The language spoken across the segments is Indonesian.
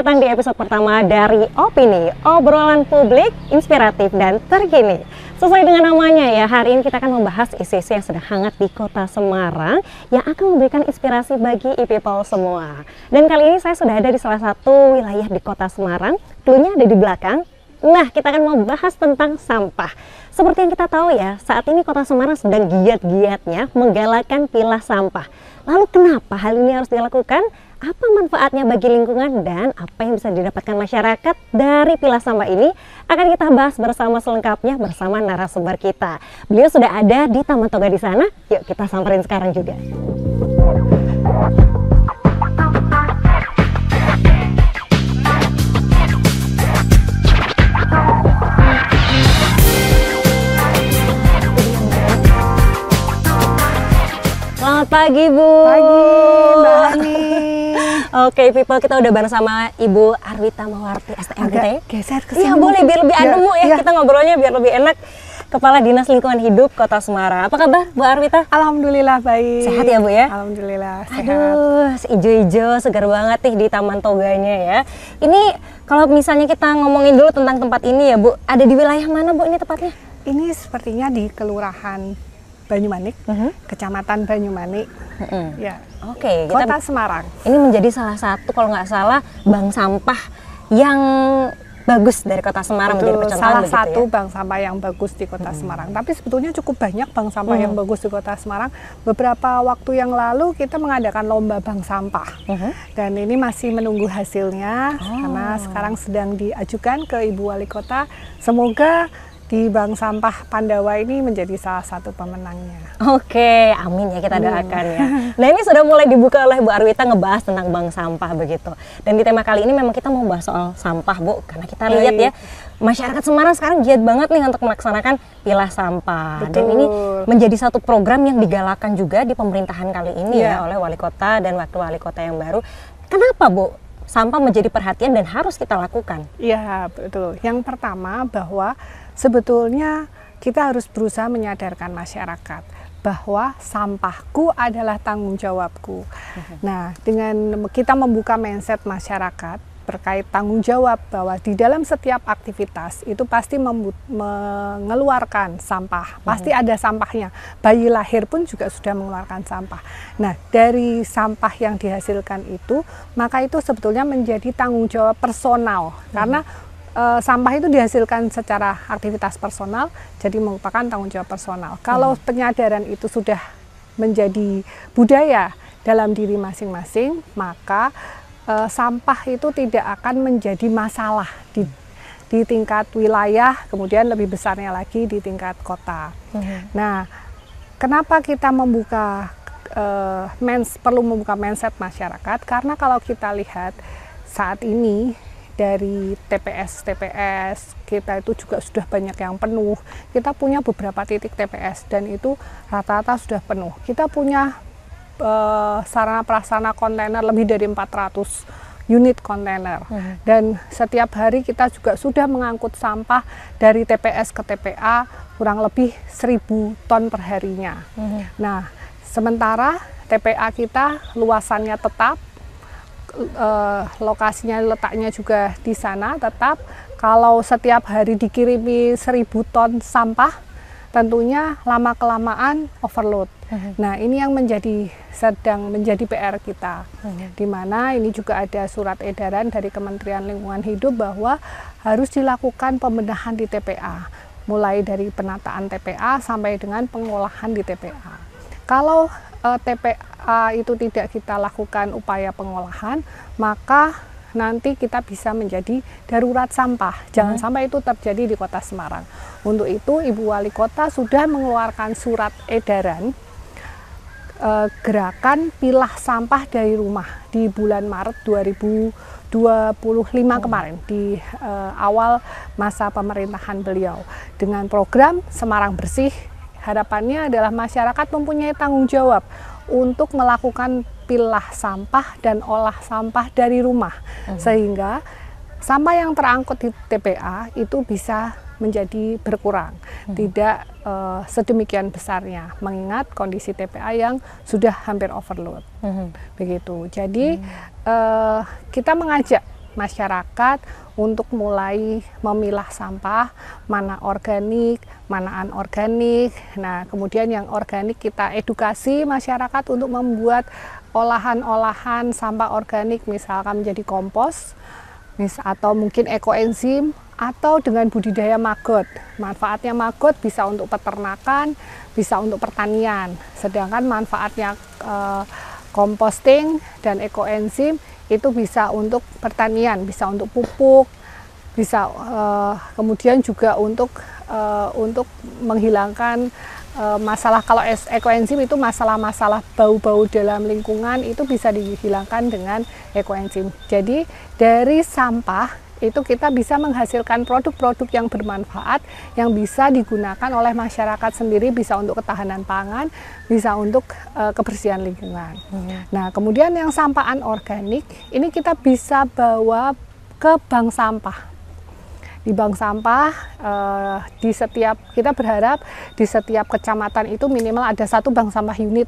Selamat datang di episode pertama dari Opini, obrolan publik, inspiratif, dan terkini. Sesuai dengan namanya ya, hari ini kita akan membahas isu-isu yang sedang hangat di kota Semarang yang akan memberikan inspirasi bagi e-people semua. Dan kali ini saya sudah ada di salah satu wilayah di kota Semarang, cluenya ada di belakang. Nah, kita akan membahas tentang sampah. Seperti yang kita tahu ya, saat ini kota Semarang sedang giat-giatnya menggalakkan pilah sampah. Lalu kenapa hal ini harus dilakukan? Apa manfaatnya bagi lingkungan dan apa yang bisa didapatkan masyarakat dari pilah sampah ini akan kita bahas bersama selengkapnya bersama narasumber kita. Beliau sudah ada di Taman Toga di sana. Yuk kita samperin sekarang juga. Selamat pagi Bu. Pagi Mbak Hani. Oke, people, kita udah bareng sama Ibu Arwita Mawarti STM kita ya. Geser ke sini. Iya boleh, biar lebih adem Bu ya. Ya. Kita ngobrolnya biar lebih enak. Kepala Dinas Lingkungan Hidup Kota Semarang. Apa kabar Bu Arwita? Alhamdulillah baik. Sehat ya Bu ya? Alhamdulillah sehat. Aduh, ijo-ijo segar banget nih di Taman Toganya ya. Ini kalau misalnya kita ngomongin dulu tentang tempat ini ya Bu, ada di wilayah mana Bu ini tepatnya? Ini sepertinya di Kelurahan Banyumanik, Kecamatan Banyumanik. Ya. Oke, Kota Semarang. Ini menjadi salah satu kalau nggak salah bank sampah yang bagus dari Kota Semarang. Betul, menjadi contohan salah begitu satu ya? bank sampah yang bagus di Kota Semarang. Tapi sebetulnya cukup banyak bank sampah yang bagus di Kota Semarang. Beberapa waktu yang lalu kita mengadakan lomba bank sampah. Dan ini masih menunggu hasilnya karena sekarang sedang diajukan ke Ibu Wali Kota. Semoga di Bank Sampah Pandawa ini menjadi salah satu pemenangnya. Oke, amin ya, kita doakan ya. Nah, ini sudah mulai dibuka oleh Bu Arwita ngebahas tentang bank sampah begitu. Dan di tema kali ini memang kita mau bahas soal sampah Bu, karena kita lihat ya masyarakat Semarang sekarang giat banget nih untuk melaksanakan pilah sampah. Betul. Dan ini menjadi satu program yang digalakan juga di pemerintahan kali ini ya oleh wali kota dan wakil wali kota yang baru. Kenapa Bu sampah menjadi perhatian dan harus kita lakukan? Iya, betul. Yang pertama bahwa sebetulnya kita harus berusaha menyadarkan masyarakat bahwa sampahku adalah tanggung jawabku. Nah, dengan kita membuka mindset masyarakat terkait tanggung jawab bahwa di dalam setiap aktivitas itu pasti mengeluarkan sampah, pasti ada sampahnya. Bayi lahir pun juga sudah mengeluarkan sampah. Nah, dari sampah yang dihasilkan itu, maka itu sebetulnya menjadi tanggung jawab personal karena sampah itu dihasilkan secara aktivitas personal, jadi merupakan tanggung jawab personal. Kalau penyadaran itu sudah menjadi budaya dalam diri masing-masing, maka sampah itu tidak akan menjadi masalah di tingkat wilayah, kemudian lebih besarnya lagi di tingkat kota. Nah, kenapa kita perlu membuka mindset masyarakat? Karena kalau kita lihat saat ini dari TPS kita itu juga sudah banyak yang penuh. Kita punya beberapa titik TPS dan itu rata-rata sudah penuh. Kita punya sarana prasarana kontainer lebih dari 400 unit kontainer. Dan setiap hari kita juga sudah mengangkut sampah dari TPS ke TPA kurang lebih 1000 ton perharinya. Nah, sementara TPA kita luasannya tetap, lokasinya letaknya juga di sana tetap. Kalau setiap hari dikirimi 1000 ton sampah, tentunya lama-kelamaan overload. Nah, ini yang sedang menjadi PR kita. Di mana ini juga ada surat edaran dari Kementerian Lingkungan Hidup bahwa harus dilakukan pembenahan di TPA, mulai dari penataan TPA sampai dengan pengolahan di TPA. Kalau TPA itu tidak kita lakukan upaya pengolahan, maka nanti kita bisa menjadi darurat sampah. Jangan sampai itu terjadi di Kota Semarang. Untuk itu Ibu Wali Kota sudah mengeluarkan surat edaran gerakan pilah sampah dari rumah di bulan Maret 2025 kemarin, di awal masa pemerintahan beliau. Dengan program Semarang Bersih, harapannya adalah masyarakat mempunyai tanggung jawab untuk melakukan pilah sampah dan olah sampah dari rumah, sehingga sampah yang terangkut di TPA itu bisa menjadi berkurang, tidak sedemikian besarnya, mengingat kondisi TPA yang sudah hampir overload. Begitu. Jadi kita mengajak masyarakat untuk mulai memilah sampah, mana organik, mana anorganik. Nah, kemudian yang organik kita edukasi masyarakat untuk membuat olahan-olahan sampah organik, misalkan menjadi kompos, atau mungkin ekoenzim, atau dengan budidaya maggot. Manfaatnya maggot bisa untuk peternakan, bisa untuk pertanian. Sedangkan manfaatnya composting dan ekoenzim itu bisa untuk pertanian, bisa untuk pupuk, bisa kemudian juga untuk menghilangkan masalah. Kalau ekoenzim itu masalah-masalah bau-bau dalam lingkungan itu bisa dihilangkan dengan ekoenzim. Jadi dari sampah itu kita bisa menghasilkan produk-produk yang bermanfaat yang bisa digunakan oleh masyarakat sendiri, bisa untuk ketahanan pangan, bisa untuk kebersihan lingkungan. Nah, kemudian yang sampah anorganik ini kita bisa bawa ke bank sampah. Di bank sampah kita berharap di setiap kecamatan itu minimal ada 1 bank sampah unit.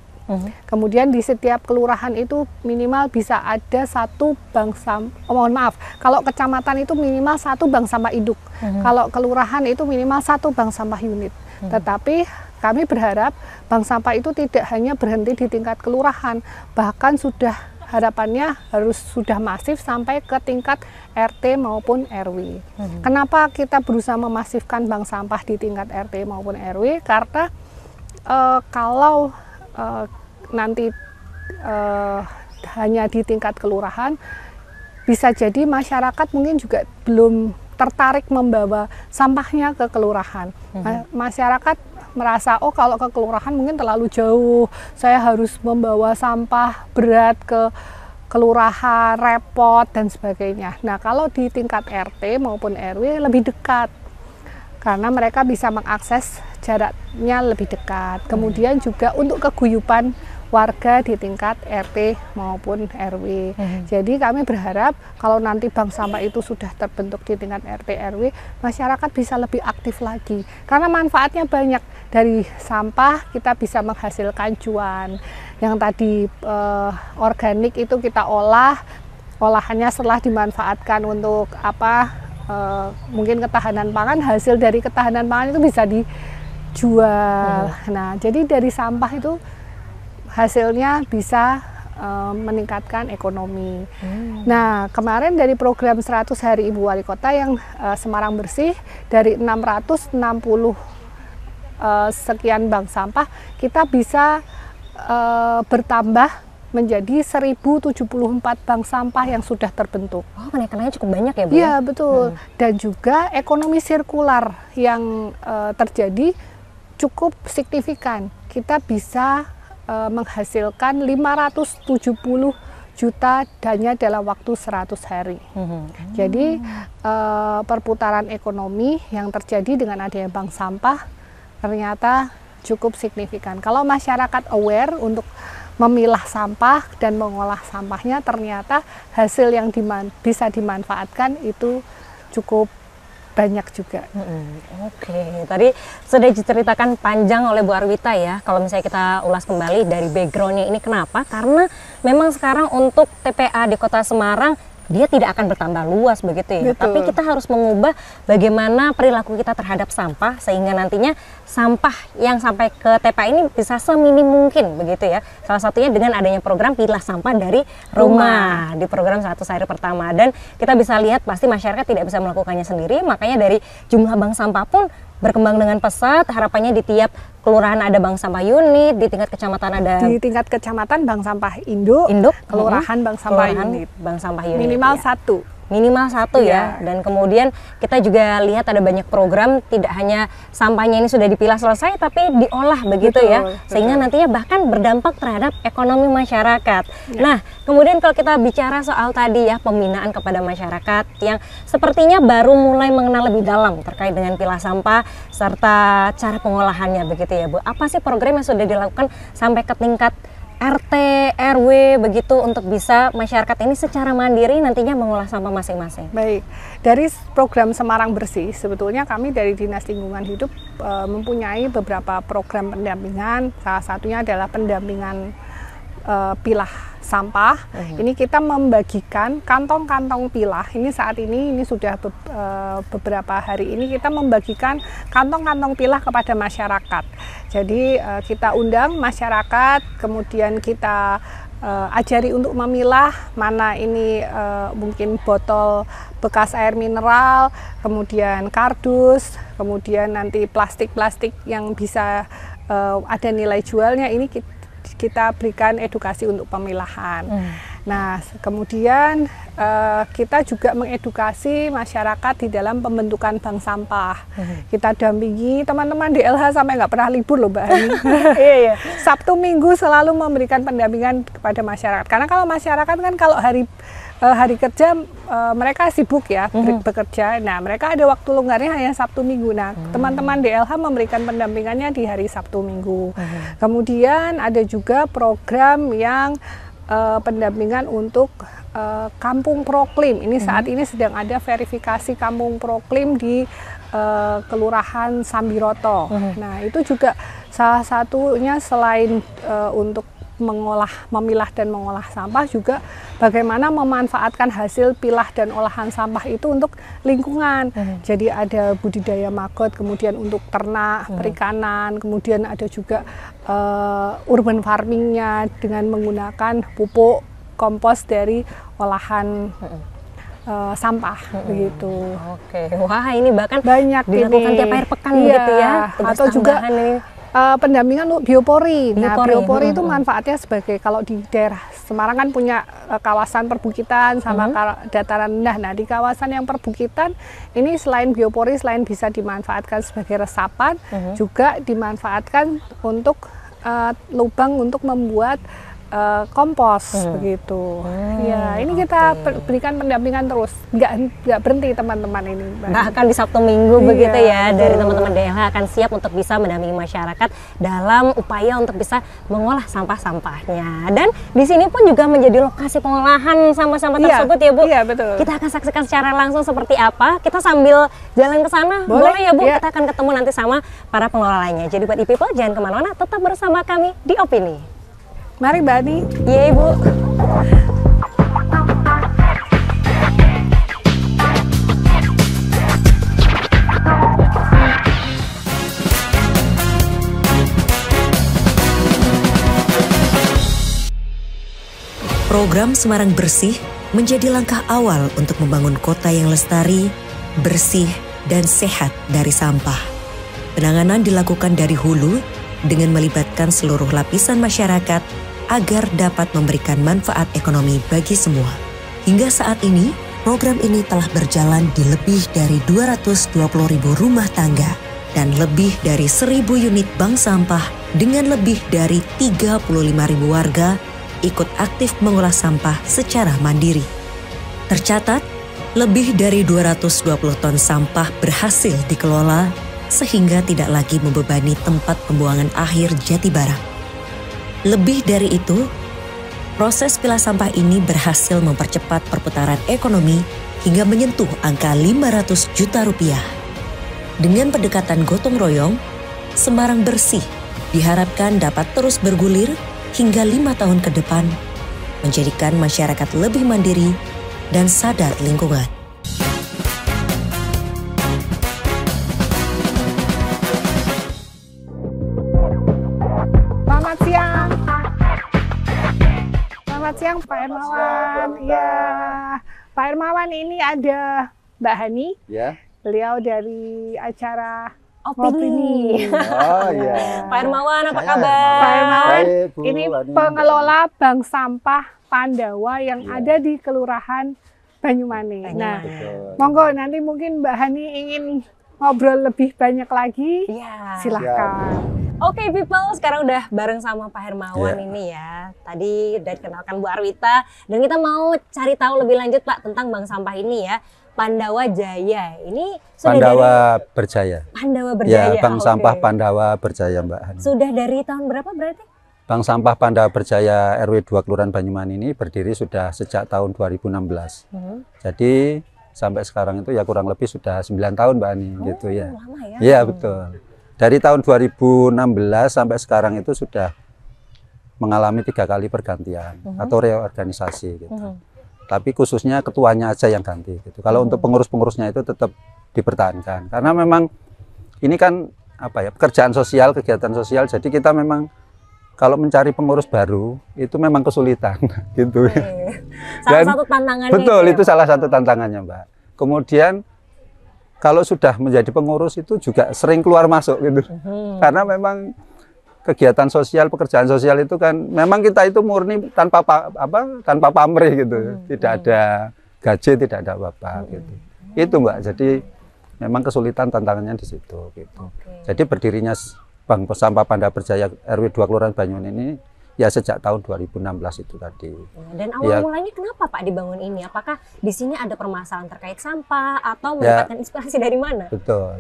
Kemudian di setiap kelurahan itu minimal bisa ada 1 bank sampah. Kalau kecamatan itu minimal 1 bank sampah induk. Kalau kelurahan itu minimal 1 bank sampah unit. Tetapi kami berharap bank sampah itu tidak hanya berhenti di tingkat kelurahan, bahkan harapannya harus sudah masif sampai ke tingkat RT maupun RW. Kenapa kita berusaha memasifkan bank sampah di tingkat RT maupun RW? Karena kalau nanti hanya di tingkat kelurahan, bisa jadi masyarakat mungkin juga belum tertarik membawa sampahnya ke kelurahan. Masyarakat merasa, oh kalau ke kelurahan mungkin terlalu jauh, saya harus membawa sampah berat ke kelurahan, repot dan sebagainya. Nah, kalau di tingkat RT maupun RW lebih dekat, karena mereka bisa mengakses jaraknya lebih dekat. Kemudian juga untuk keguyupan warga di tingkat RT maupun RW. Jadi kami berharap kalau nanti bank sampah itu sudah terbentuk di tingkat RT RW, masyarakat bisa lebih aktif lagi. Karena manfaatnya banyak. Dari sampah kita bisa menghasilkan cuan. Yang tadi organik itu kita olahannya setelah dimanfaatkan untuk mungkin ketahanan pangan, hasil dari ketahanan pangan itu bisa dijual. Nah, jadi dari sampah itu hasilnya bisa meningkatkan ekonomi. Nah, kemarin dari program 100 Hari Ibu Wali Kota yang Semarang Bersih, dari 660 sekian bank sampah, kita bisa bertambah menjadi 1074 bank sampah yang sudah terbentuk. Oh, kenaikannya cukup banyak ya, Bu? Iya, betul. Dan juga ekonomi sirkular yang terjadi cukup signifikan. Kita bisa menghasilkan 570 juta hanya dalam waktu 100 hari. Jadi perputaran ekonomi yang terjadi dengan adanya bank sampah ternyata cukup signifikan. Kalau masyarakat aware untuk memilah sampah dan mengolah sampahnya, ternyata hasil yang bisa dimanfaatkan itu cukup banyak juga. Oke, tadi sudah diceritakan panjang oleh Bu Arwita ya. Kalau misalnya kita ulas kembali dari backgroundnya ini, kenapa? Karena memang sekarang untuk TPA di Kota Semarang dia tidak akan bertambah luas begitu ya. Betul. Tapi kita harus mengubah bagaimana perilaku kita terhadap sampah sehingga nantinya sampah yang sampai ke TPA ini bisa seminim mungkin begitu ya. Salah satunya dengan adanya program pilah sampah dari rumah di program 100 hari pertama, dan kita bisa lihat pasti masyarakat tidak bisa melakukannya sendiri, makanya dari jumlah bank sampah pun berkembang dengan pesat. Harapannya di tiap kelurahan ada bank sampah unit, di tingkat kecamatan ada bank sampah induk, kelurahan bank sampah unit. Bank sampah unit Minimal ya. Minimal satu ya. Dan kemudian kita juga lihat ada banyak program, tidak hanya sampahnya ini sudah dipilah selesai, tapi diolah begitu ya, sehingga nantinya bahkan berdampak terhadap ekonomi masyarakat. Nah, kemudian kalau kita bicara soal tadi ya, pembinaan kepada masyarakat yang sepertinya baru mulai mengenal lebih dalam terkait dengan pilah sampah serta cara pengolahannya begitu ya, Bu. Apa sih program yang sudah dilakukan sampai ke tingkat RT, RW begitu untuk bisa masyarakat ini secara mandiri nantinya mengolah sampah masing-masing? Baik, dari program Semarang Bersih sebetulnya kami dari Dinas Lingkungan Hidup mempunyai beberapa program pendampingan. Salah satunya adalah pendampingan pilah sampah. Ini kita membagikan kantong-kantong pilah. Ini saat ini sudah beberapa hari ini kita membagikan kantong-kantong pilah kepada masyarakat. Jadi kita undang masyarakat, kemudian kita ajari untuk memilah mana ini mungkin botol bekas air mineral, kemudian kardus, kemudian nanti plastik-plastik yang bisa ada nilai jualnya, ini kita berikan edukasi untuk pemilahan. Nah, kemudian kita juga mengedukasi masyarakat di dalam pembentukan bank sampah. Kita dampingi teman-teman di LH sampai nggak pernah libur loh Mbak Hani. Iya. Sabtu Minggu selalu memberikan pendampingan kepada masyarakat. Karena kalau masyarakat kan kalau hari kerja mereka sibuk ya bekerja. Nah, mereka ada waktu longgarnya hanya Sabtu Minggu. Nah, teman-teman DLH memberikan pendampingannya di hari Sabtu Minggu. Kemudian ada juga program yang pendampingan untuk Kampung Proklim. Ini saat ini sedang ada verifikasi Kampung Proklim di Kelurahan Sambiroto. Nah, itu juga salah satunya selain untuk memilah dan mengolah sampah, juga bagaimana memanfaatkan hasil pilah dan olahan sampah itu untuk lingkungan. Jadi ada budidaya maggot, kemudian untuk ternak, perikanan, kemudian ada juga urban farmingnya dengan menggunakan pupuk kompos dari olahan sampah begitu. Oke, wah ini bahkan banyak dilakukan tiap akhir pekan gitu ya. Atau juga pendampingan untuk biopori. Nah, biopori itu manfaatnya sebagai, kalau di daerah Semarang kan punya kawasan perbukitan sama dataran rendah. Nah, di kawasan yang perbukitan ini selain biopori, selain bisa dimanfaatkan sebagai resapan, juga dimanfaatkan untuk lubang untuk membuat kompos begitu. Ya, ini kita berikan pendampingan terus, nggak berhenti teman-teman ini. Bahkan di Sabtu Minggu begitu ya, dari teman-teman DLH akan siap untuk bisa mendampingi masyarakat dalam upaya untuk bisa mengolah sampah-sampahnya. Dan di sini pun juga menjadi lokasi pengolahan sampah-sampah tersebut ya Bu. Iya, betul. Kita akan saksikan secara langsung seperti apa. Kita sambil jalan ke sana, boleh ya Bu? Kita akan ketemu nanti sama para pengelolanya. Jadi buat e-people jangan kemana-mana, tetap bersama kami di Opini. Mari Mbak Ani. Iya Ibu. Program Semarang Bersih menjadi langkah awal untuk membangun kota yang lestari, bersih, dan sehat dari sampah. Penanganan dilakukan dari hulu dengan melibatkan seluruh lapisan masyarakat agar dapat memberikan manfaat ekonomi bagi semua. Hingga saat ini, program ini telah berjalan di lebih dari 220.000 rumah tangga dan lebih dari 1.000 unit bank sampah dengan lebih dari 35.000 warga ikut aktif mengolah sampah secara mandiri. Tercatat, lebih dari 220 ton sampah berhasil dikelola sehingga tidak lagi membebani tempat pembuangan akhir Jatibarang. Lebih dari itu, proses pilah sampah ini berhasil mempercepat perputaran ekonomi hingga menyentuh angka 500 juta rupiah. Dengan pendekatan gotong royong, Semarang Bersih diharapkan dapat terus bergulir hingga 5 tahun ke depan, menjadikan masyarakat lebih mandiri dan sadar lingkungan. Selamat siang Pak Hermawan. Ya, Pak Hermawan, ini ada Mbak Hani. Ya. Beliau dari acara Opini. Oh iya. Pak Hermawan, apa Saya kabar? Pak Hermawan, Baik, Bu, ini Ani. pengelola bank sampah Pandawa yang ada di Kelurahan Banyumane. Nah, Betul. monggo nanti mungkin Mbak Hani ingin ngobrol lebih banyak lagi. Iya. Silahkan. Oke people, sekarang udah bareng sama Pak Hermawan ini ya. Tadi udah dikenalkan Bu Arwita dan kita mau cari tahu lebih lanjut Pak tentang bank sampah ini ya. Pandawa Jaya. Ini sudah Pandawa Berjaya. Pandawa Berjaya. Ya, Bank Sampah Pandawa Berjaya, Mbak Hani. Sudah dari tahun berapa berarti? Bank Sampah Pandawa Berjaya RW 2 Kelurahan Banyumane ini berdiri sudah sejak tahun 2016. Jadi sampai sekarang itu ya kurang lebih sudah 9 tahun Mbak Ani gitu ya. Lama ya? Iya betul. Dari tahun 2016 sampai sekarang itu sudah mengalami 3 kali pergantian atau reorganisasi gitu. Tapi khususnya ketuanya aja yang ganti gitu. Kalau untuk pengurus-pengurusnya itu tetap dipertahankan karena memang ini kan apa ya, pekerjaan sosial, kegiatan sosial, jadi kita memang kalau mencari pengurus baru itu memang kesulitan gitu. Salah satu tantangannya. Betul, itu salah satu tantangannya, Mbak. Kemudian kalau sudah menjadi pengurus itu juga sering keluar masuk gitu. Karena memang kegiatan sosial, pekerjaan sosial itu kan memang kita itu murni tanpa tanpa pamrih gitu. Tidak ada gaji, tidak ada apa-apa gitu. Itu, Mbak. Jadi memang kesulitan, tantangannya di situ gitu. Jadi berdirinya Bank Sampah Panda Berjaya RW 2 Kelurahan Banyuwangi ini ya sejak tahun 2016 itu tadi. Dan awal mulanya kenapa Pak dibangun ini? Apakah di sini ada permasalahan terkait sampah atau mendapatkan inspirasi dari mana? Betul.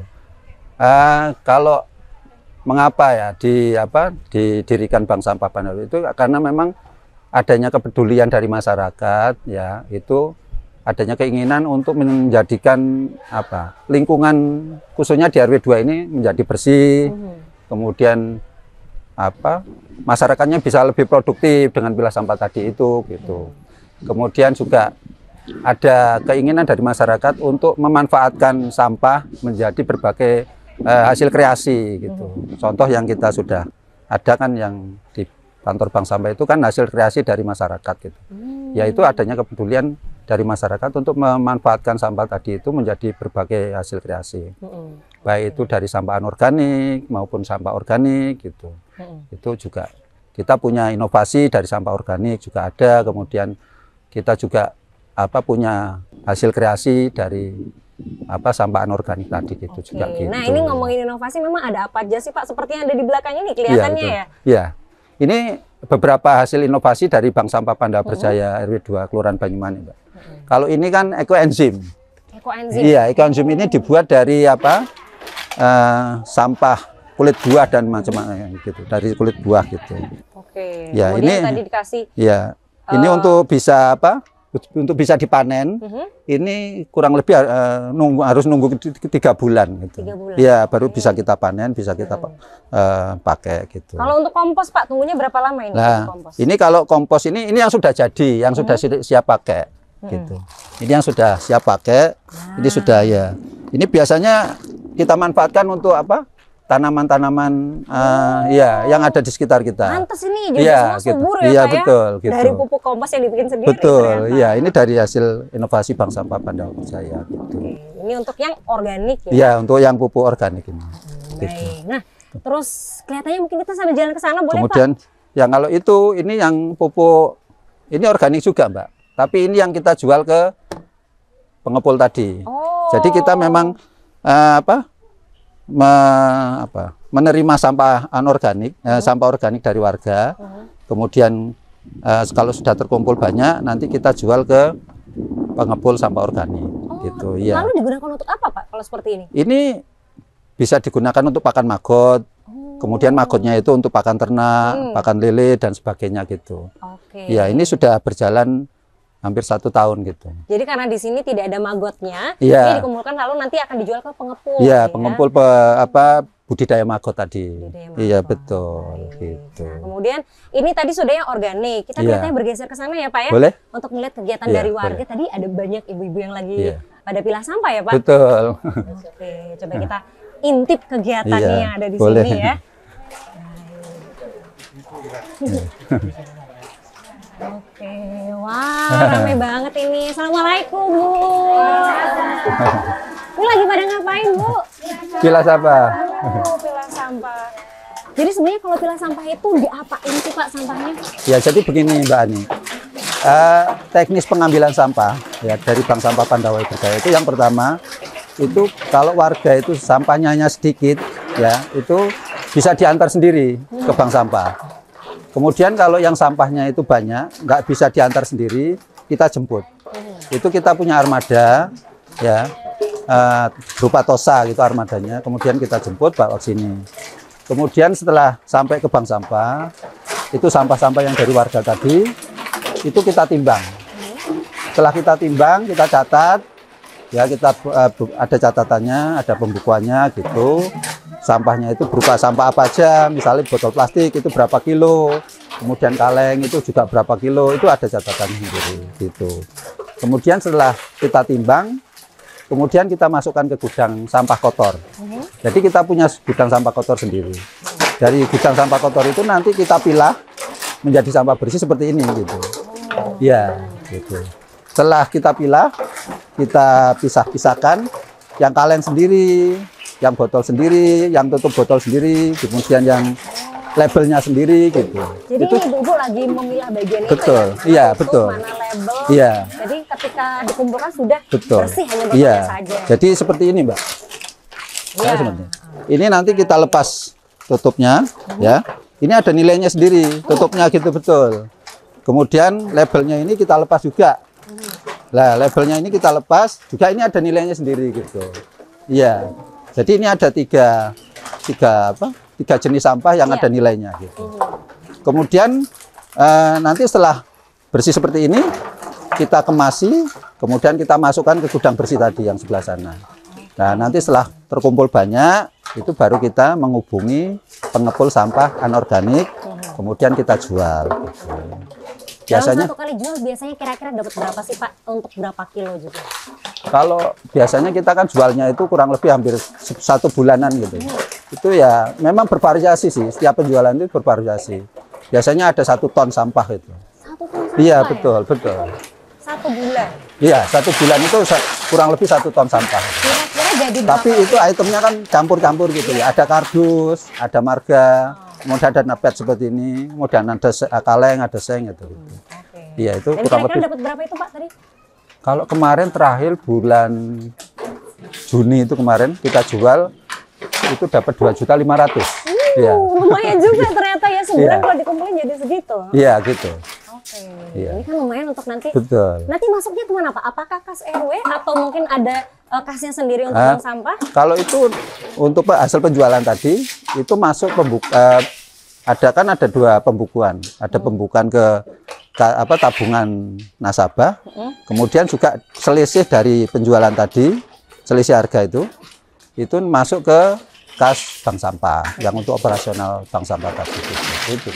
Kalau mengapa ya didirikan Bank Sampah Panda itu karena memang adanya kepedulian dari masyarakat, ya, itu adanya keinginan untuk menjadikan lingkungan khususnya di RW 2 ini menjadi bersih. Kemudian masyarakatnya bisa lebih produktif dengan pilah sampah tadi itu gitu. Kemudian juga ada keinginan dari masyarakat untuk memanfaatkan sampah menjadi berbagai hasil kreasi gitu. Contoh yang kita sudah ada kan yang di kantor bank sampah itu kan hasil kreasi dari masyarakat gitu. Yaitu adanya kepedulian dari masyarakat untuk memanfaatkan sampah tadi itu menjadi berbagai hasil kreasi. Baik itu dari sampah anorganik maupun sampah organik gitu. Itu juga kita punya inovasi dari sampah organik juga ada, kemudian kita juga punya hasil kreasi dari sampah anorganik tadi gitu juga gitu. Nah, ini ngomongin inovasi memang ada apa aja sih Pak? Seperti yang ada di belakang ini kelihatannya ya. Iya. Ini beberapa hasil inovasi dari Bank Sampah Panda Berjaya RW 2 Kelurahan Banyuwangi, Mbak. Kalau ini kan ekoenzim. Ekoenzim. Iya, ekoenzim ini dibuat dari sampah kulit buah dan macam-macam gitu, dari kulit buah gitu. Oke. Ya, kemudian ini tadi dikasih. Ya, ini untuk bisa untuk bisa dipanen. Ini kurang lebih harus nunggu 3 bulan gitu. 3 bulan. Ya, baru bisa kita panen, bisa kita pakai gitu. Kalau untuk kompos Pak, tunggunya berapa lama ini Nah, kompos? ini kalau kompos ini yang sudah jadi, yang sudah siap pakai gitu. Ini yang sudah siap pakai. Ini sudah ya. Ini biasanya kita manfaatkan untuk tanaman-tanaman yang ada di sekitar kita. Pantes ini juga semua subur ya, iya, Pak, betul, ya? gitu. Dari pupuk kompos yang dibikin sendiri. Betul, iya, ini dari hasil inovasi Bank Sampah Panda Berjaya gitu. Ini untuk yang organik ya? Iya, untuk yang pupuk organik ini. Gitu. Baik. Nah, terus kelihatannya mungkin kita sambil jalan ke sana boleh Kemudian Pak? yang kalau itu ini yang pupuk ini organik juga, Mbak. Tapi ini yang kita jual ke pengepul tadi. Jadi kita memang menerima sampah anorganik, sampah organik dari warga. Kemudian kalau sudah terkumpul banyak, nanti kita jual ke pengepul sampah organik. Gitu, ya. Lalu digunakan untuk apa Pak kalau seperti ini? Ini bisa digunakan untuk pakan maggot. Kemudian maggotnya itu untuk pakan ternak, pakan lele dan sebagainya gitu. Ya, ini sudah berjalan hampir 1 tahun gitu. Jadi karena di sini tidak ada maggotnya, ini dikumpulkan lalu nanti akan dijual ke pengepul. Iya, pengepul budidaya maggot tadi. Iya, betul gitu. Nah, kemudian ini tadi sudah yang organik. Kita kelihatannya bergeser ke sana ya Pak ya. Boleh? Untuk melihat kegiatan dari warga. Tadi ada banyak ibu-ibu yang lagi pada pilah sampah ya Pak. Betul. Oke, coba kita intip kegiatannya yang ada di sini ya. Oke, wah ramai banget ini. Assalamualaikum Bu. Ini lagi pada ngapain Bu? Pilah sampah. Pilah sampah. Jadi sebenarnya kalau pilah sampah itu diapain sih Pak sampahnya? Ya jadi begini Mbak Ani. Teknis pengambilan sampah ya dari Bank Sampah Panda Berjaya itu yang pertama itu kalau warga itu sampahnya hanya sedikit ya itu bisa diantar sendiri ke bank sampah. Kemudian kalau yang sampahnya itu banyak, nggak bisa diantar sendiri, kita jemput. Itu kita punya armada, ya, berupa tosa gitu armadanya. Kemudian kita jemput bawa ke sini. Kemudian setelah sampai ke bank sampah, itu sampah-sampah yang dari warga tadi, itu kita timbang. Setelah kita timbang, kita catat, ya kita ada catatannya, ada pembukuannya gitu. Sampahnya itu berupa sampah apa aja, misalnya botol plastik itu berapa kilo, kemudian kaleng itu juga berapa kilo, itu ada catatan sendiri gitu. Kemudian setelah kita timbang, kemudian kita masukkan ke gudang sampah kotor. Jadi kita punya gudang sampah kotor sendiri. Dari gudang sampah kotor itu nanti kita pilah menjadi sampah bersih seperti ini gitu. Ya, gitu. Setelah kita pilah, kita pisah-pisahkan, yang kaleng sendiri, yang botol sendiri, yang tutup botol sendiri, kemudian yang labelnya sendiri gitu. Jadi itu ibu-ibu lagi memilah bagian betul, itu ya? iya Mana betul. Mana label. Iya. Jadi ketika dikumpulkan sudah Betul. bersih hanya botolnya Iya. saja. Jadi seperti ini, Mbak. Iya. Nah, seperti ini. Ini nanti kita lepas tutupnya, ya. Ini ada nilainya sendiri, tutupnya gitu betul. Kemudian labelnya ini kita lepas juga. Nah, labelnya ini kita lepas, juga ini ada nilainya sendiri gitu. Iya. Jadi ini ada tiga jenis sampah yang ada nilainya gitu. Kemudian nanti setelah bersih seperti ini, kita kemasi, kemudian kita masukkan ke gudang bersih tadi yang sebelah sana. Nah, nanti setelah terkumpul banyak, itu baru kita menghubungi pengepul sampah anorganik, kemudian kita jual. Gitu. Biasanya dalam satu kali jual biasanya kira-kira dapat berapa sih Pak? Untuk berapa kilo juga? kalau biasanya kita kan jualnya itu kurang lebih hampir 1 bulanan gitu. Itu ya memang bervariasi sih, setiap penjualan itu bervariasi. Biasanya ada 1 ton sampah itu. 1 ton sampah Iya, ya? betul, betul. 1 bulan. Iya, 1 bulan itu kurang lebih 1 ton sampah. Kira-kira jadi berapa? Tapi itu itemnya kan campur-campur gitu ya. Ada kardus, ada marga, kemudian ada napet seperti ini, kemudian ada kaleng, ada seng gitu. Oke. Iya, itu Dan kurang kira-kira lebih. dapat berapa itu Pak tadi? Kalau kemarin terakhir bulan Juni itu kemarin kita jual itu dapat 2.500.000. Iya. Lumayan juga ternyata ya sebulan Iya. kalau dikumpulin jadi segitu. Iya, gitu. Oke. Iya. Ini kan lumayan untuk nanti. Betul. Nanti masuknya kemana Pak? Apakah kas RW atau mungkin ada kasnya sendiri untuk Ah. buang sampah? Kalau itu untuk hasil penjualan tadi itu masuk ada 2 pembukuan. Ada pembukuan ke tabungan nasabah. Kemudian juga selisih dari penjualan tadi, selisih harga itu masuk ke kas bank sampah yang untuk operasional bank sampah tadi. Itu.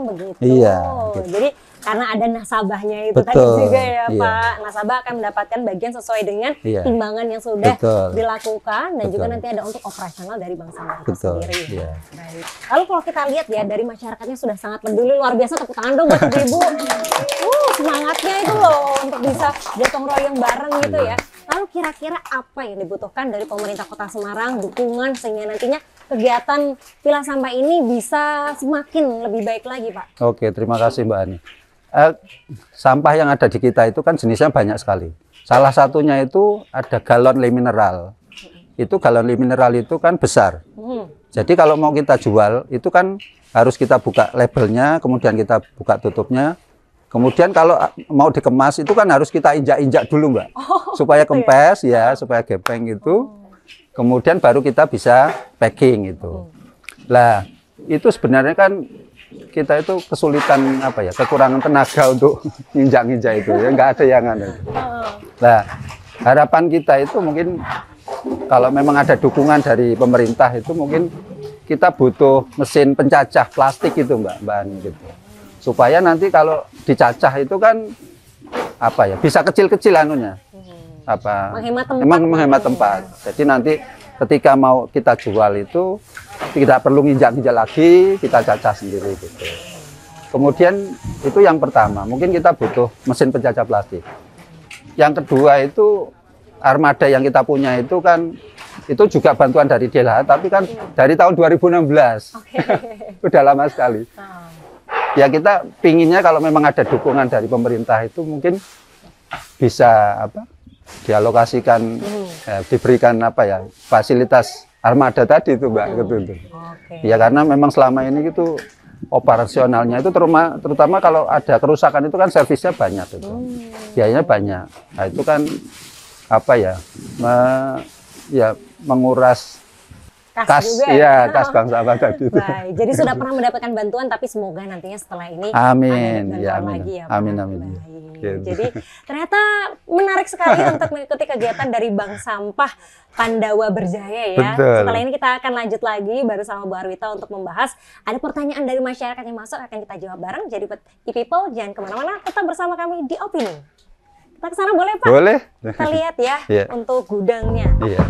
Begitu. Iya, gitu. Jadi karena ada nasabahnya itu tadi Betul, juga ya iya. Pak. Nasabah akan mendapatkan bagian sesuai dengan Iya. timbangan yang sudah Betul. dilakukan dan juga Betul. nanti ada untuk operasional dari bank sampah itu Betul, sendiri. iya. Baik. Lalu kalau kita lihat ya dari masyarakatnya sudah sangat peduli, luar biasa, tepuk tangan dong buat ibu. Semangatnya itu loh untuk bisa gotong royong bareng gitu ya. Lalu kira-kira apa yang dibutuhkan dari pemerintah Kota Semarang, dukungan sehingga nantinya kegiatan pilah sampah ini bisa semakin lebih baik lagi Pak? Oke, terima kasih Mbak Ani. Sampah yang ada di kita itu kan jenisnya banyak sekali. Salah satunya itu ada galon le mineral. Itu galon le mineral itu kan besar. Jadi kalau mau kita jual itu kan harus kita buka labelnya, kemudian kita buka tutupnya. Kemudian kalau mau dikemas itu kan harus kita injak-injak dulu Mbak. Supaya kempes ya, supaya gepeng gitu. Kemudian baru kita bisa packing itu. Lah, itu sebenarnya kan kita itu kesulitan kekurangan tenaga untuk nginjak-nginjak itu ya, nggak ada yang aneh. Nah, harapan kita itu mungkin kalau memang ada dukungan dari pemerintah itu mungkin kita butuh mesin pencacah plastik itu Mbak Ani gitu. Supaya nanti kalau dicacah itu kan bisa kecil-kecil anunya. Menghemat tempat. Memang menghemat tempat. Jadi nanti ketika mau kita jual itu tidak perlu nginjak-nginjak lagi, kita cacah sendiri gitu. Kemudian itu yang pertama, mungkin kita butuh mesin pencacah plastik. Yang kedua itu armada yang kita punya itu kan itu juga bantuan dari DLH, tapi kan dari tahun 2016. Udah lama sekali. Ya kita pinginnya kalau memang ada dukungan dari pemerintah itu mungkin bisa dialokasikan, diberikan fasilitas armada tadi itu Mbak gitu. Ya karena memang selama ini itu operasionalnya itu terutama kalau ada kerusakan itu kan servisnya banyak itu. Biayanya banyak. Nah, itu kan menguras kas juga iya, kas bank sampah tadi itu. Baik, jadi sudah pernah mendapatkan bantuan, tapi semoga nantinya setelah ini Amin, ada ya, bantuan amin, lagi ya Pak. amin, amin. Baik. Ya. Jadi ternyata menarik sekali untuk mengikuti kegiatan dari Bank Sampah Pandawa Berjaya ya. Betul. Setelah ini kita akan lanjut lagi bersama Bu Arwita untuk membahas ada pertanyaan dari masyarakat yang masuk, akan kita jawab bareng. Jadi buat e-people jangan kemana-mana, tetap bersama kami di Opini. Kita ke sana boleh Pak? Boleh. Kita lihat ya Iya. untuk gudangnya. Iya.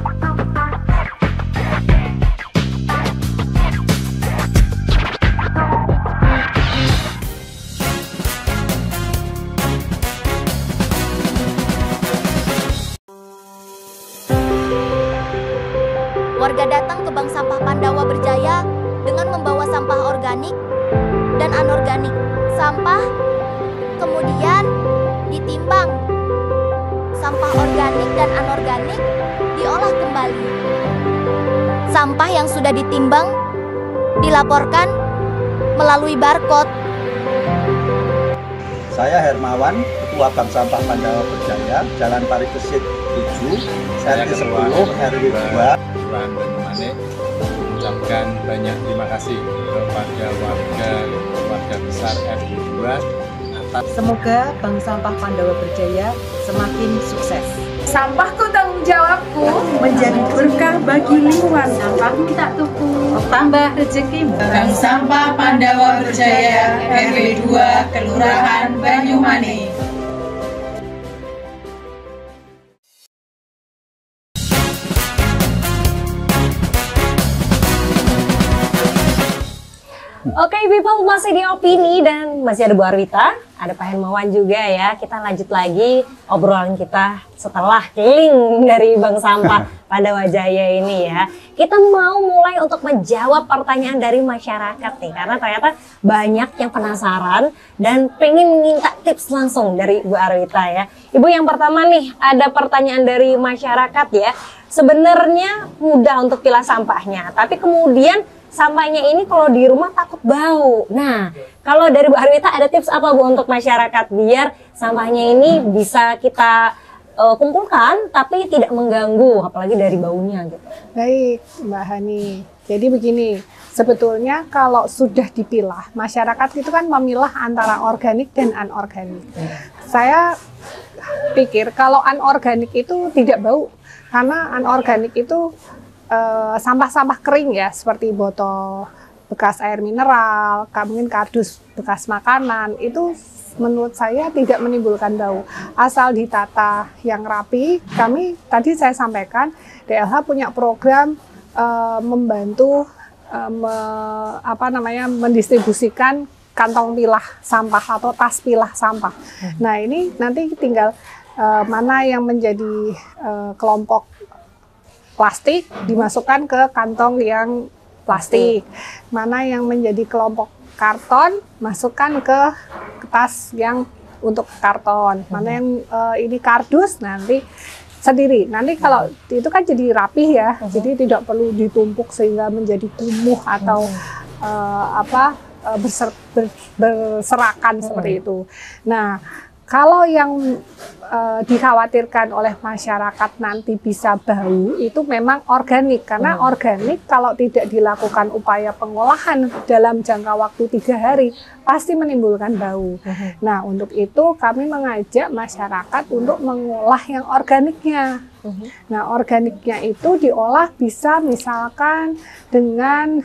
Warga datang ke Bank Sampah Pandawa Berjaya dengan membawa sampah organik dan anorganik. Sampah kemudian ditimbang. Sampah organik dan anorganik diolah kembali. Sampah yang sudah ditimbang dilaporkan melalui barcode. Saya Hermawan, Ketua Bank Sampah Pandawa Berjaya, Jalan Parikesit 7, RT 10, RW 2. Kelurahan Banyumanik mengucapkan banyak terima kasih kepada warga besar RW 2 atas Semoga Bank Sampah Pandawa Berjaya semakin sukses. Sampahku tanggung jawabku menjadi berkah bagi lingkungan. Sampahku tak tuku, tambah rezekimu. Bank Sampah Pandawa Berjaya RW 2 Kelurahan Banyumanik. Oke, people, masih di Opini dan masih ada Bu Arwita, ada Pak Hermawan juga ya. Kita lanjut lagi obrolan kita setelah keliling dari Bank Sampah Pandawa Berjaya ini ya. Kita mau mulai untuk menjawab pertanyaan dari masyarakat nih, karena ternyata banyak yang penasaran dan pengen minta tips langsung dari Bu Arwita ya. Ibu, yang pertama nih, ada pertanyaan dari masyarakat ya. Sebenarnya mudah untuk pilah sampahnya, tapi kemudian sampahnya ini kalau di rumah takut bau. Nah, kalau dari Bu Arwita ada tips apa Bu untuk masyarakat biar sampahnya ini bisa kita kumpulkan tapi tidak mengganggu, apalagi dari baunya gitu. Baik, Mbak Hani. Jadi begini, sebetulnya kalau sudah dipilah, masyarakat itu kan memilah antara organik dan anorganik. Saya pikir kalau anorganik itu tidak bau, karena anorganik itu sampah-sampah kering ya, seperti botol bekas air mineral, mungkin kardus bekas makanan, itu menurut saya tidak menimbulkan bau. Asal ditata yang rapi. Kami tadi saya sampaikan, DLH punya program membantu mendistribusikan kantong pilah sampah atau tas pilah sampah. Nah, ini nanti tinggal mana yang menjadi kelompok plastik dimasukkan ke kantong yang plastik, mana yang menjadi kelompok karton masukkan ke tas yang untuk karton, mana yang ini kardus nanti sendiri. Nanti kalau itu kan jadi rapih ya, jadi tidak perlu ditumpuk sehingga menjadi kumuh atau berserakan seperti itu. Nah, kalau yang dikhawatirkan oleh masyarakat nanti bisa bau, itu memang organik. Karena organik kalau tidak dilakukan upaya pengolahan dalam jangka waktu 3 hari, pasti menimbulkan bau. Nah, untuk itu kami mengajak masyarakat untuk mengolah yang organiknya. Nah, organiknya itu diolah bisa misalkan dengan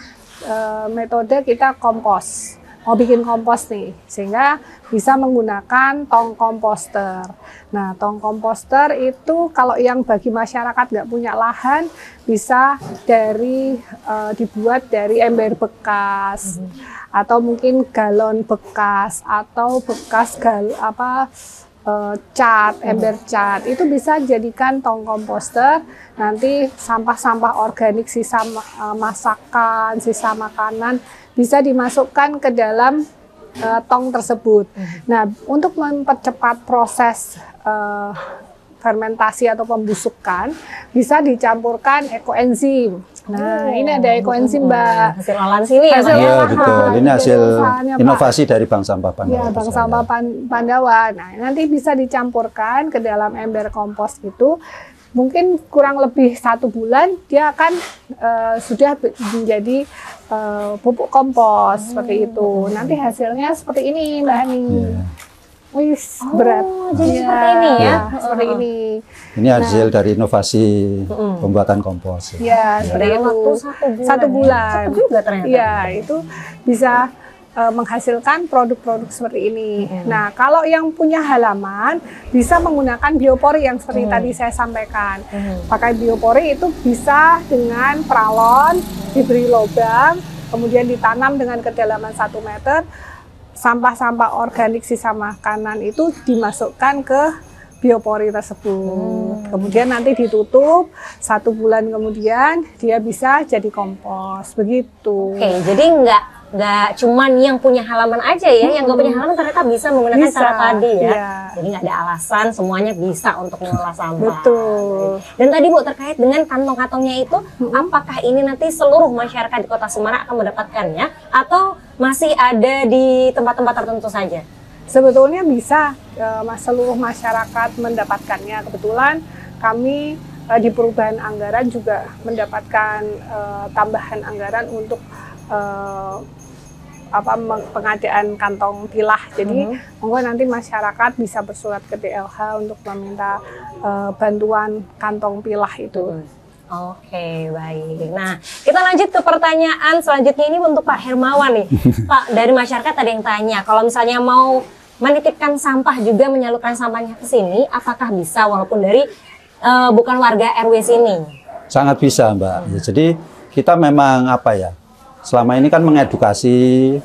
metode kita kompos. Mau bikin kompos nih, sehingga bisa menggunakan tong komposter. Nah, tong komposter itu kalau yang bagi masyarakat nggak punya lahan, bisa dibuat dari ember bekas, atau mungkin galon bekas, atau bekas cat, ember cat, itu bisa jadikan tong komposter. Nanti sampah-sampah organik, sisa masakan, sisa makanan bisa dimasukkan ke dalam tong tersebut. Nah, untuk mempercepat proses fermentasi atau pembusukan, bisa dicampurkan ekoenzim. Nah, ini ada ekoenzim, Mbak. Hasil olahan sini ya, Pak? Iya, betul. Ini hasil inovasi dari Bank Sampah Pandawa. Ya, Bank Sampah Pandawa. Nah, nanti bisa dicampurkan ke dalam ember kompos itu. mungkin kurang lebih 1 bulan dia akan sudah menjadi pupuk kompos seperti itu. Nanti hasilnya seperti ini Mbak Ani. Wis berat. Jadi seperti ini ya. Seperti ini. Ini hasil dari inovasi pembuatan kompos. Ya, seperti itu. Waktu 1 bulan. Cepat juga ternyata. Iya, itu bisa menghasilkan produk-produk seperti ini. Nah, kalau yang punya halaman bisa menggunakan biopori yang seperti tadi saya sampaikan. Pakai biopori itu bisa dengan pralon, diberi lubang, kemudian ditanam dengan kedalaman 1 meter. Sampah-sampah organik sisa makanan itu dimasukkan ke biopori tersebut. Kemudian nanti ditutup, 1 bulan kemudian dia bisa jadi kompos. Begitu. Oke, jadi nggak cuman yang punya halaman aja ya, yang nggak punya halaman ternyata bisa menggunakan cara tadi ya. Jadi nggak ada alasan, semuanya bisa untuk mengolah sampah. Betul. Dan tadi Bu, terkait dengan kantong-kantongnya itu, apakah ini nanti seluruh masyarakat di Kota Semarang akan mendapatkannya, atau masih ada di tempat-tempat tertentu saja? Sebetulnya bisa seluruh masyarakat mendapatkannya. Kebetulan kami di perubahan anggaran juga mendapatkan tambahan anggaran untuk pengadaan kantong pilah. Jadi monggo nanti masyarakat bisa bersurat ke DLH untuk meminta bantuan kantong pilah itu. Oke, baik. Nah, kita lanjut ke pertanyaan selanjutnya, ini untuk Pak Hermawan nih. Pak, dari masyarakat ada yang tanya, kalau misalnya mau menitipkan sampah juga menyalurkan sampahnya ke sini, apakah bisa walaupun dari bukan warga RW sini? Sangat bisa, Mbak. Ya, jadi kita memang selama ini kan mengedukasi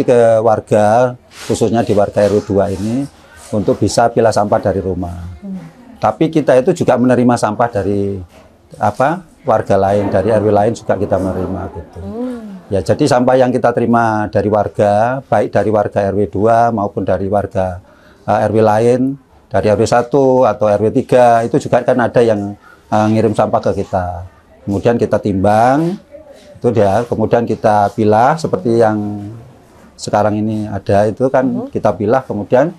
ke warga, khususnya di warga RW 2 ini untuk bisa pilah sampah dari rumah. Tapi kita itu juga menerima sampah dari warga lain, dari RW lain juga kita menerima gitu. Ya, jadi sampah yang kita terima dari warga, baik dari warga RW 2 maupun dari warga RW lain, dari RW 1 atau RW 3 itu juga kan ada yang ngirim sampah ke kita. Kemudian kita timbang, itu dia, kemudian kita pilah seperti yang sekarang ini ada itu kan kita pilah, kemudian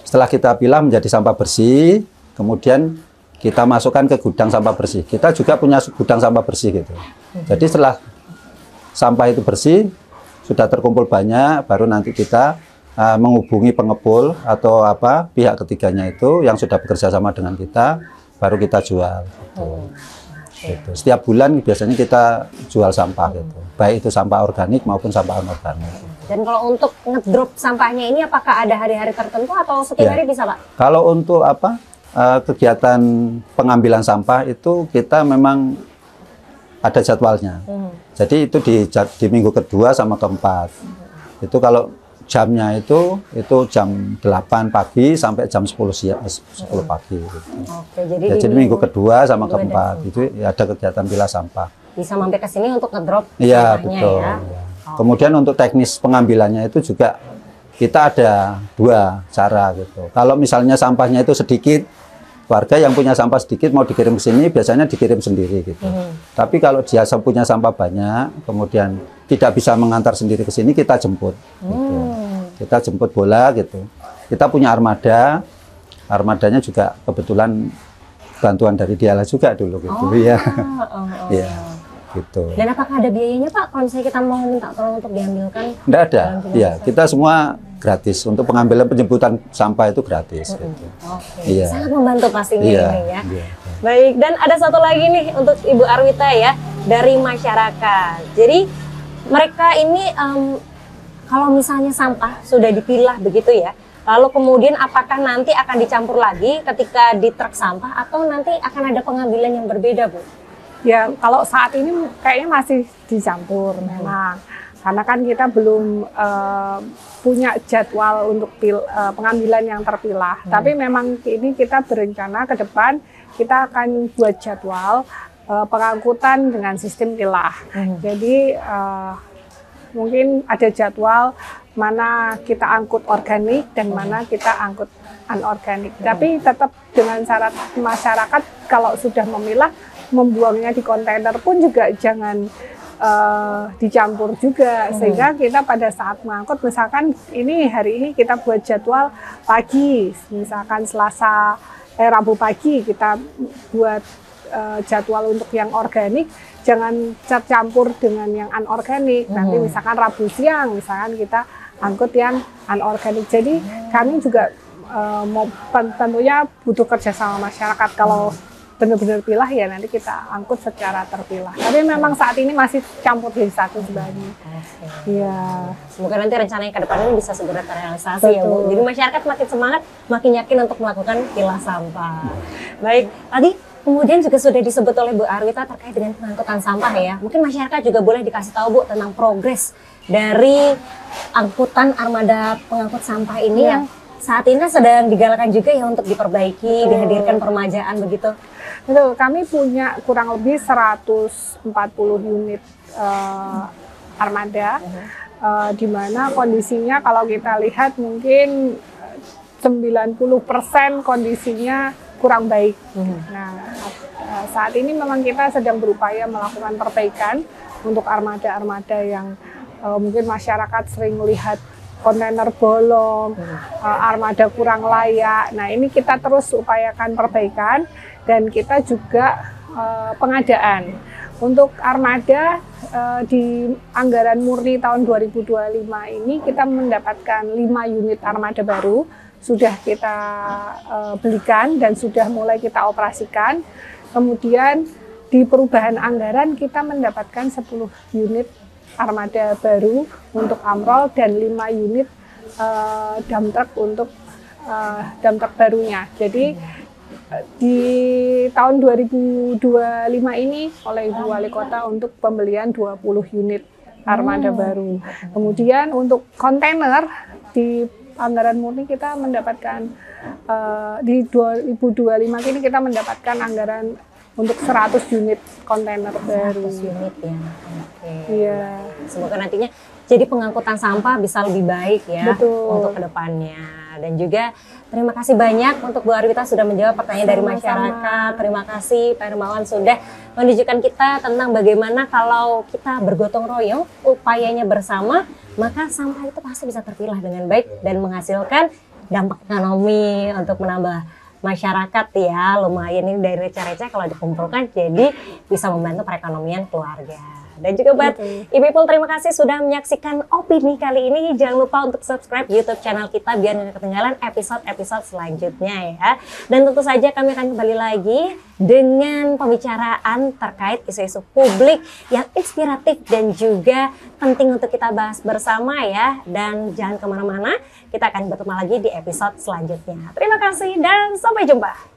setelah kita pilah menjadi sampah bersih, kemudian kita masukkan ke gudang sampah bersih. Kita juga punya gudang sampah bersih gitu. Jadi setelah sampah itu bersih, sudah terkumpul banyak, baru nanti kita menghubungi pengepul atau pihak ketiganya itu yang sudah bekerja sama dengan kita, baru kita jual. Gitu. Setiap bulan biasanya kita jual sampah gitu, baik itu sampah organik maupun sampah anorganik. Dan kalau untuk ngedrop sampahnya ini apakah ada hari-hari tertentu atau setiap hari bisa, Pak? Kalau untuk kegiatan pengambilan sampah itu kita memang ada jadwalnya. Jadi itu di minggu kedua sama keempat. Itu kalau jamnya itu jam 8 pagi sampai jam 10 pagi. Gitu. Oke, jadi minggu kedua sama keempat itu ada kegiatan pilah sampah. Bisa mampir ke sini untuk ngedrop Iya, sampahnya betul. ya. Kemudian untuk teknis pengambilannya itu juga kita ada 2 cara gitu. Kalau misalnya sampahnya itu sedikit, warga yang punya sampah sedikit mau dikirim ke sini biasanya dikirim sendiri gitu. Tapi kalau dia punya sampah banyak, kemudian tidak bisa mengantar sendiri ke sini, kita jemput. Gitu. Kita jemput bola gitu. Kita punya armada, armadanya juga kebetulan bantuan dari Dialah juga dulu gitu. Iya. Iya. Gitu. Dan apakah ada biayanya, Pak, kalau misalnya kita mau minta tolong untuk diambilkan? Tidak ada. Iya, kita semua gratis. Untuk pengambilan penjemputan sampah itu gratis. Gitu. Iya. Sangat membantu pastinya iya. ini ya. Iya. Baik, dan ada satu lagi nih untuk Ibu Arwita ya, dari masyarakat. Jadi mereka ini kalau misalnya sampah sudah dipilah begitu ya, lalu kemudian apakah nanti akan dicampur lagi ketika di truk sampah atau nanti akan ada pengambilan yang berbeda, Bu? Ya, kalau saat ini kayaknya masih dicampur memang. Karena kan kita belum punya jadwal untuk pengambilan yang terpilah. Tapi memang ini kita berencana ke depan kita akan buat jadwal pengangkutan dengan sistem pilah. Jadi mungkin ada jadwal mana kita angkut organik dan mana kita angkut anorganik. Tapi tetap dengan syarat masyarakat kalau sudah memilah, membuangnya di kontainer pun juga jangan dicampur juga, sehingga kita pada saat mengangkut, misalkan hari ini kita buat jadwal pagi, misalkan Selasa Rabu pagi kita buat jadwal untuk yang organik, jangan campur dengan yang anorganik. Nanti misalkan Rabu siang misalkan kita angkut yang anorganik. Jadi kami juga tentunya butuh kerjasama masyarakat. Kalau benar-benar pilah ya nanti kita angkut secara terpilah. Tapi memang saat ini masih campur jadi satu sebenarnya. Iya. Semoga nanti rencananya ke depan ini bisa segera terrealisasi ya Bu. Jadi masyarakat makin semangat, makin yakin untuk melakukan pilah sampah. Baik, tadi kemudian juga sudah disebut oleh Bu Arwita terkait dengan pengangkutan sampah ya. Mungkin masyarakat juga boleh dikasih tahu Bu tentang progres dari angkutan armada pengangkut sampah ini yang saat ini sedang digalakan juga ya untuk diperbaiki, dihadirkan permajaan begitu. Betul, kami punya kurang lebih 140 unit armada, di mana kondisinya kalau kita lihat mungkin 90% kondisinya kurang baik. Nah, saat ini memang kita sedang berupaya melakukan perbaikan untuk armada-armada yang mungkin masyarakat sering melihat kontainer bolong, armada kurang layak. Nah, ini kita terus upayakan perbaikan. Dan kita juga pengadaan untuk armada di anggaran murni tahun 2025 ini kita mendapatkan 5 unit armada baru sudah kita belikan dan sudah mulai kita operasikan. Kemudian di perubahan anggaran kita mendapatkan 10 unit armada baru untuk Amrol dan 5 unit dump truck untuk dump truck barunya. Jadi di tahun 2025 ini oleh Ibu Wali Kota untuk pembelian 20 unit armada baru. Kemudian untuk kontainer di anggaran murni kita mendapatkan di 2025 ini kita mendapatkan anggaran untuk 100 unit kontainer baru. 100 unit ya. Oke. Iya. Semoga nantinya jadi pengangkutan sampah bisa lebih baik ya. Betul. Untuk kedepannya. Dan juga terima kasih banyak untuk Bu Arwita sudah menjawab pertanyaan dari masyarakat. Terima kasih Pak Hermawan sudah menunjukkan kita tentang bagaimana kalau kita bergotong royong, upayanya bersama, maka sampah itu pasti bisa terpilah dengan baik dan menghasilkan dampak ekonomi untuk menambah masyarakat ya. Lumayan ini dari receh-receh kalau dikumpulkan jadi bisa membantu perekonomian keluarga. Dan juga buat Ibu terima kasih sudah menyaksikan opini kali ini. Jangan lupa untuk subscribe YouTube channel kita biar tidak ketinggalan episode-episode selanjutnya ya. Dan tentu saja kami akan kembali lagi dengan pembicaraan terkait isu-isu publik yang inspiratif dan juga penting untuk kita bahas bersama ya. Dan jangan kemana-mana, kita akan bertemu lagi di episode selanjutnya. Terima kasih dan sampai jumpa.